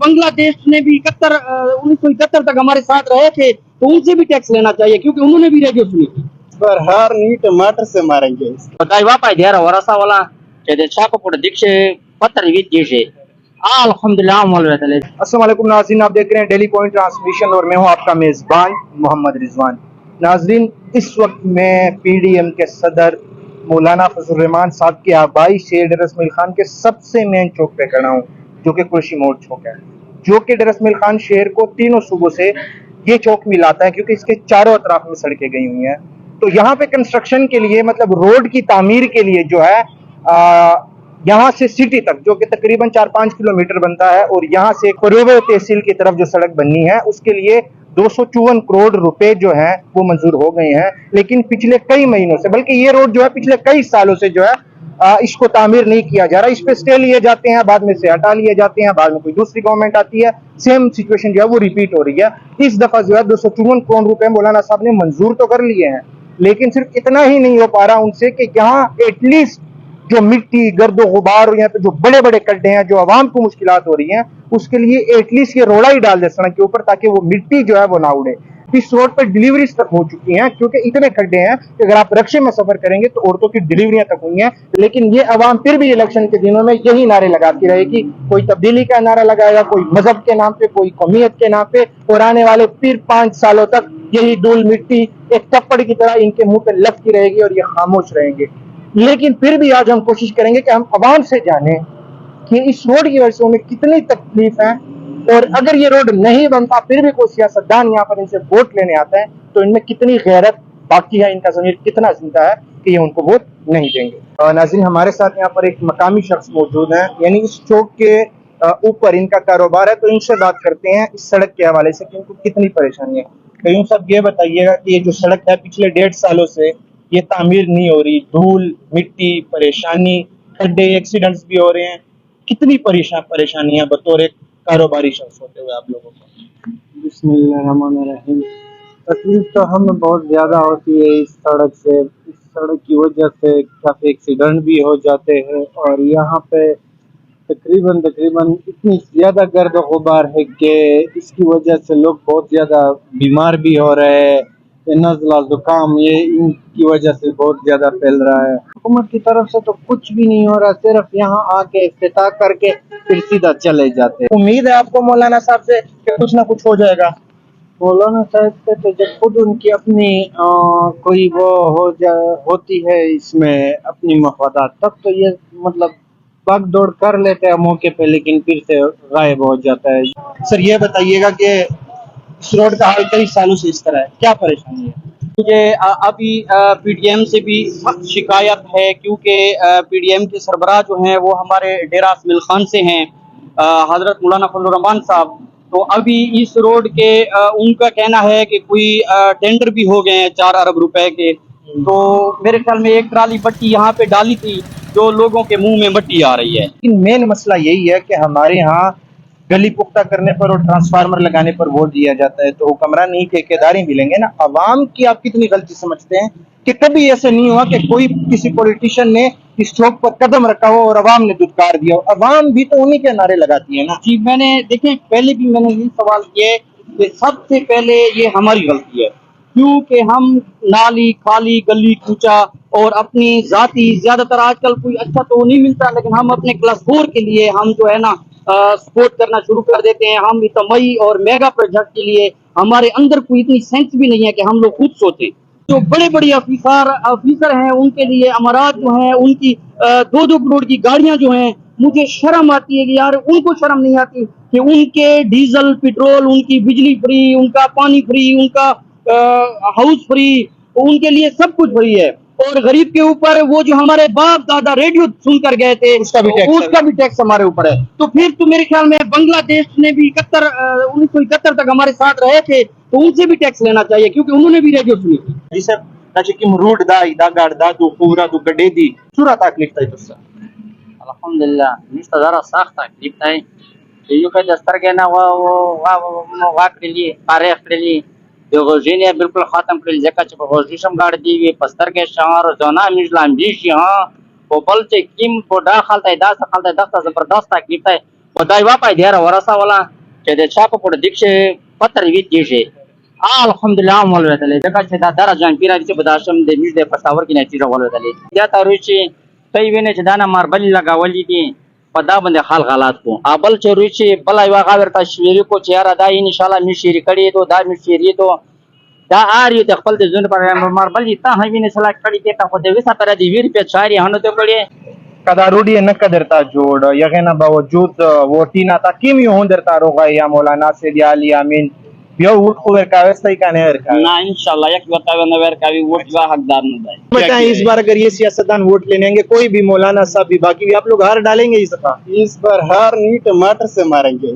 बांग्लादेश ने भी 1971 तक हमारे साथ रहे थे, तो उनसे भी टैक्स लेना चाहिए क्योंकि उन्होंने भी रेडियो सुनी थी. पर हर नहीं टमाटर से मारेंगे. Kaiwapa diara warasa wala jadi chako pura dikshe patar vit jishe. Alhamdulillah मौलवी तले. अस्सलाम वालेकुम नाज़रीन, आप देख रहे हैं डेली पॉइंट ट्रांसमिशन और मैं हूं आपका मेज़बान मोहम्मद रिजवान. नाज़रीन, इस वक्त मैं पीडीएम के सदर मौलाना फजल रहमान साहब के आबाई शहर डेरा इस्माइल खान के सबसे मेन चौक पे खड़ा हूं, जो कि कुर्शी मोड़ चौक है, जो कि डेरा इस्माइल खान शहर को तीनों सूबों से ये चौक मिलाता है, क्योंकि इसके चारों अतराफ में सड़कें गई हुई हैं. तो यहाँ पे कंस्ट्रक्शन के लिए, मतलब रोड की तामीर के लिए जो है यहाँ से सिटी तक, जो कि तकरीबन 4-5 किलोमीटर बनता है, और यहाँ से कोरोबे तहसील की तरफ जो सड़क बननी है, उसके लिए 254 करोड़ रुपए जो हैं वो मंजूर हो गए हैं. लेकिन पिछले कई महीनों से, बल्कि ये रोड जो है पिछले कई सालों से जो है इसको तामीर नहीं किया जा रहा. इस पे स्टे लिए जाते हैं, बाद में से हटा लिए जाते हैं, बाद में कोई दूसरी गवर्नमेंट आती है, सेम सिचुएशन जो है वो रिपीट हो रही है. इस दफा जो है 254 करोड़ रुपए मौलाना साहब ने मंजूर तो कर लिए हैं, लेकिन सिर्फ इतना ही नहीं हो पा रहा उनसे कि यहाँ एटलीस्ट जो मिट्टी, गर्दो गुबार और यहाँ पे जो बड़े बड़े गड्ढे हैं, जो आवाम को मुश्किलात हो रही हैं, उसके लिए एटलीस्ट ये रोड़ा ही डाल दे सड़क के ऊपर, ताकि वो मिट्टी जो है वो ना उड़े. इस रोड पर डिलीवरीज तक हो चुकी हैं, क्योंकि इतने खड्डे हैं कि अगर आप रक्शे में सफर करेंगे तो औरतों की डिलीवरियां तक हुई हैं. लेकिन ये अवाम फिर भी इलेक्शन के दिनों में यही नारे लगाती रहेगी. कोई तब्दीली का नारा लगाएगा, कोई मजहब के नाम पे, कोई कौमियत के नाम पे, और आने वाले फिर 5 सालों तक यही धूल मिट्टी एक थप्पड़ की तरह इनके मुंह पे लगती रहेगी और ये खामोश रहेंगे. लेकिन फिर भी आज हम कोशिश करेंगे कि हम अवाम से जानें कि इस रोड की वजह से उन्हें कितनी तकलीफ है, और अगर ये रोड नहीं बनता फिर भी कोई सियासतदान यहाँ पर इनसे वोट लेने आता है तो इनमें कितनी गैरत बाकी है, इनका ज़मीर कितना जिंदा है कि ये उनको वोट नहीं देंगे. नाज़रीन, हमारे साथ यहाँ पर एक मकामी शख्स मौजूद है, यानी इस चौक के ऊपर इनका कारोबार है, तो इनसे बात करते हैं इस सड़क के हवाले से कि इनको कितनी परेशानी है. कयूम साहब, ये बताइएगा कि ये जो सड़क है पिछले 1.5 सालों से ये तामीर नहीं हो रही, धूल मिट्टी, परेशानी, खड्डे, एक्सीडेंट्स भी हो रहे हैं, कितनी परेशानी है बतौर एक कारोबारी शख्स होते हुए आप लोगों को? बिस्मिल्लाहिर्रहमानिर्रहीम. तकलीफ तो हमें बहुत ज्यादा होती है इस सड़क से. इस सड़क की वजह से काफी एक्सीडेंट भी हो जाते हैं, और यहाँ पे तकरीबन इतनी ज्यादा गर्द गुबार है कि इसकी वजह से लोग बहुत ज्यादा बीमार भी हो रहे हैं. नज़ला जुकाम ये इनकी वजह से बहुत ज्यादा फैल रहा है. हुकूमत की तरफ से तो कुछ भी नहीं हो रहा, सिर्फ यहाँ आके इफ्तिताह करके फिर सीधा चले जाते हैं. उम्मीद है आपको मौलाना साहब से कि कुछ ना कुछ हो जाएगा? मौलाना साहब से तो जब खुद उनकी अपनी कोई वो होती है इसमें अपनी मफादात, तब तो ये मतलब भाग दौड़ कर लेते हैं मौके पे, लेकिन फिर से गायब हो जाता है. सर, ये बताइएगा कि इस रोड का हाल कई सालों से इस तरह है, क्या परेशानी है? मुझे अभी पीडीएम से भी सख्त शिकायत है, क्योंकि पीडीएम के सरबराह जो हैं वो हमारे डेरा इस्माइल खान से हैं, हजरत मौलाना फजल रहमान साहब. तो अभी इस रोड के उनका कहना है कि कोई टेंडर भी हो गए हैं 4 अरब रुपए के. तो मेरे ख्याल में एक ट्राली मट्टी यहाँ पे डाली थी, जो लोगों के मुंह में मट्टी आ रही है. लेकिन मेन मसला यही है कि हमारे यहाँ गली पुख्ता करने पर और ट्रांसफार्मर लगाने पर वोट दिया जाता है, तो हुक्मरान नहीं ठेकेदारी मिलेंगे ना. अवाम की आप कितनी गलती समझते हैं कि कभी ऐसे नहीं हुआ कि कोई किसी पॉलिटिशियन ने इस चौक पर कदम रखा हो और अवाम ने दुत्कार दिया हो? अवाम भी तो उन्हीं के नारे लगाती है ना. जी, मैंने देखें पहले भी मैंने ये सवाल किया है कि सबसे पहले ये हमारी गलती है, क्योंकि हम नाली खाली गली कूचा और अपनी जाती, ज्यादातर आजकल कोई अच्छा तो नहीं मिलता, लेकिन हम अपने क्लास 4 के लिए हम जो है ना सपोर्ट करना शुरू कर देते हैं. हम इतमई और मेगा प्रोजेक्ट के लिए हमारे अंदर कोई इतनी सेंस भी नहीं है कि हम लोग खुद सोचें. जो बड़े बड़े ऑफिसर हैं उनके लिए अमारात जो हैं, उनकी 2-2 करोड़ की गाड़ियां जो हैं, मुझे शर्म आती है कि यार उनको शर्म नहीं आती कि उनके डीजल पेट्रोल, उनकी बिजली फ्री, उनका पानी फ्री, उनका हाउस फ्री, उनके लिए सब कुछ फ्री है. और गरीब के ऊपर वो जो हमारे बाप दादा रेडियो सुनकर गए थे उसका भी टैक्स हमारे ऊपर है. तो फिर तो मेरे ख्याल में बांग्लादेश ने भी 1971 तक हमारे साथ रहे थे, तो उनसे भी टैक्स लेना चाहिए क्योंकि उन्होंने भी रेडियो सुनी थी. जिसे ताकि root da garda du kubra du gadedi sura taklif tay tussa. Alhamdulillah, nista zara sakta kliptai. Yuka dastar के ना वो वाकली पारेखली दोगोजिने बिल्कुल खत्म कर जका च पोजीशन गाड़ दी वे पस्तर के शहर जोना मिजलाम बीशी हां वो बलचे किम पोडा खालता 10 जबरदस्त क्लिपता. वो दाई वापा दियारा वरसा वाला چې د چا په پړه دیکشه پتر وی دیشه الحمدلله مول وتلی دغه چې دا درجان پیرا چې بداشم د میډ د پښتاور کې نتیجه ول وتلی یا تاسو چې پي ویني چې دا نه ماربل لگاولې دي په دا باندې حال حالات کو ابل چې روچي بل یو غاور ته شویری کو چې یاره دا ان شاء الله می شری کړي ته دا می شری ته دا آری د خپل د ژوند پر ماربل ته هم ویني سلا کړي ته خو د وسه پر دی ویر په چاري هنه ته کړي کداروڈی نہ قدرتا جوڑ یغینا باوجود ووٹینا تا کیم یو ہندرتا روغا یا مولانا سید علی امین بیو ووٹ کو ورکاوستا کا نے ورکا نا انشاءاللہ یک بتاو نہ ورکاوی ووٹ وا حقدار نہ دای بتائیں اس بار اگر یہ سیاستدان ووٹ لینے گے کوئی بھی مولانا صاحب بھی باقی بھی آپ لوگ ہار ڈالیں گے اس دفعہ اس بار ہار نہیں ٹماٹر سے ماریں گے